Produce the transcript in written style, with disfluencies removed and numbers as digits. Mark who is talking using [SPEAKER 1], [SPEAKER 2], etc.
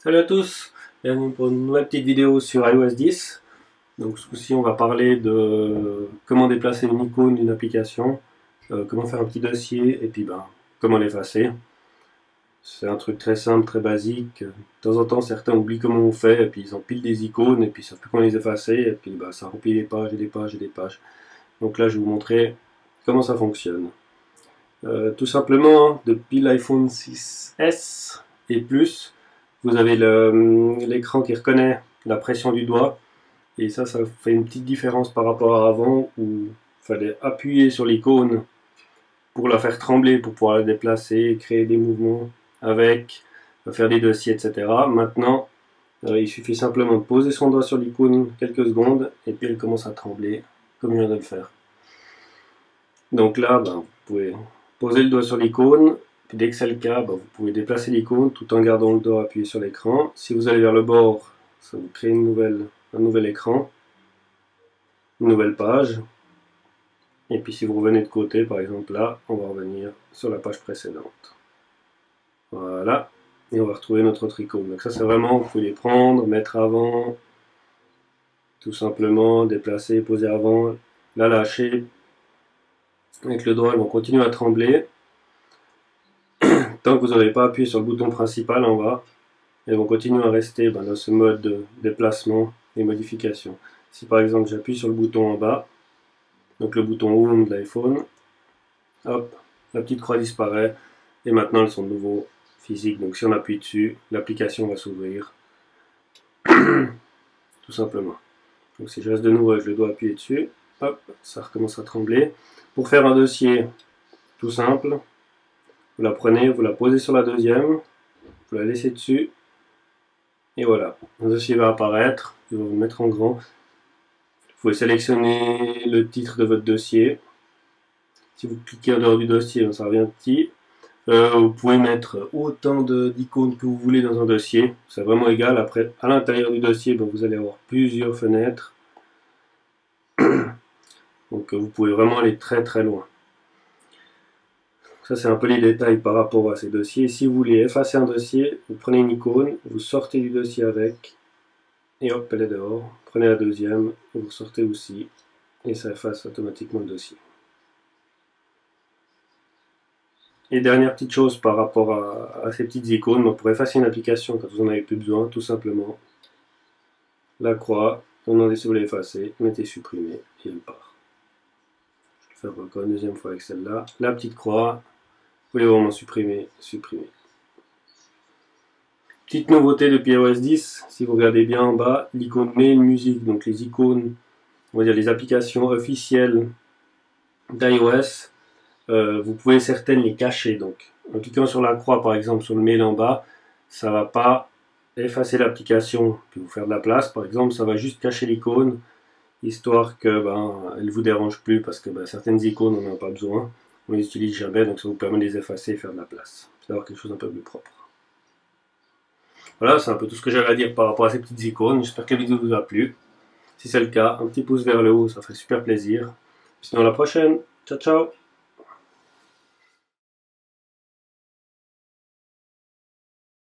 [SPEAKER 1] Salut à tous, bienvenue pour une nouvelle petite vidéo sur iOS 10. Donc ce coup-ci on va parler de comment déplacer une icône d'une application, comment faire un petit dossier et puis comment l'effacer. C'est un truc très simple, très basique. De temps en temps certains oublient comment on fait et puis ils empilent des icônes et puis ils savent plus comment les effacer et puis ça remplit des pages et des pages et des pages. Donc là je vais vous montrer comment ça fonctionne. Tout simplement, depuis l'iPhone 6S et plus, vous avez l'écran qui reconnaît la pression du doigt, et ça fait une petite différence par rapport à avant où il fallait appuyer sur l'icône pour la faire trembler, pour pouvoir la déplacer, créer des mouvements avec, faire des dossiers, etc. Maintenant, il suffit simplement de poser son doigt sur l'icône quelques secondes, et puis elle commence à trembler, comme je viens de le faire. Donc là, vous pouvez poser le doigt sur l'icône, puis dès que c'est le cas, vous pouvez déplacer l'icône tout en gardant le doigt appuyé sur l'écran. Si vous allez vers le bord, ça vous crée un nouvel écran, une nouvelle page. Et puis si vous revenez de côté, par exemple là, on va revenir sur la page précédente. Voilà, et on va retrouver notre autre icône. Donc ça c'est vraiment, vous pouvez les prendre, mettre avant, tout simplement, déplacer, poser avant, la lâcher. Avec le doigt, elles vont continuer à trembler. Tant que vous n'avez pas appuyé sur le bouton principal en bas, elles vont continuer à rester dans ce mode de déplacement et modification. Si par exemple j'appuie sur le bouton en bas, donc le bouton Home de l'iPhone, hop, la petite croix disparaît et maintenant elles sont de nouveau physiques. Donc si on appuie dessus, l'application va s'ouvrir. Tout simplement. Donc si je reste de nouveau avec le doigt appuyé dessus, hop, ça recommence à trembler. Pour faire un dossier tout simple, vous la prenez, vous la posez sur la deuxième, vous la laissez dessus, et voilà, le dossier va apparaître, il va vous mettre en grand. Vous pouvez sélectionner le titre de votre dossier. Si vous cliquez en dehors du dossier, ça revient petit. Vous pouvez mettre autant d'icônes que vous voulez dans un dossier, c'est vraiment égal. Après, à l'intérieur du dossier, vous allez avoir plusieurs fenêtres. Donc vous pouvez vraiment aller très très loin. Ça c'est un peu les détails par rapport à ces dossiers. Si vous voulez effacer un dossier, vous prenez une icône, vous sortez du dossier avec, et hop, elle est dehors. Prenez la deuxième, vous sortez aussi, et ça efface automatiquement le dossier. Et dernière petite chose par rapport à ces petites icônes, pour effacer une application quand vous n'en avez plus besoin, tout simplement, la croix, on demande si vous voulez effacer, mettez supprimer, et elle part. Je vais faire encore une deuxième fois avec celle-là. La petite croix, vous voulez vraiment supprimer, supprimer. Petite nouveauté depuis iOS 10, si vous regardez bien en bas, l'icône Mail Music, donc les icônes, on va dire les applications officielles d'iOS, vous pouvez certaines les cacher. Donc en cliquant sur la croix par exemple sur le mail en bas, ça ne va pas effacer l'application puis vous faire de la place. Par exemple, ça va juste cacher l'icône, histoire que elle ne vous dérange plus, parce que certaines icônes on n'en a pas besoin, on les utilise jamais, donc ça vous permet de les effacer et faire de la place. C'est d'avoir quelque chose un peu plus propre. Voilà, c'est un peu tout ce que j'avais à dire par rapport à ces petites icônes. J'espère que la vidéo vous a plu. Si c'est le cas, un petit pouce vers le haut, ça ferait super plaisir. Sinon, à la prochaine. Ciao, ciao.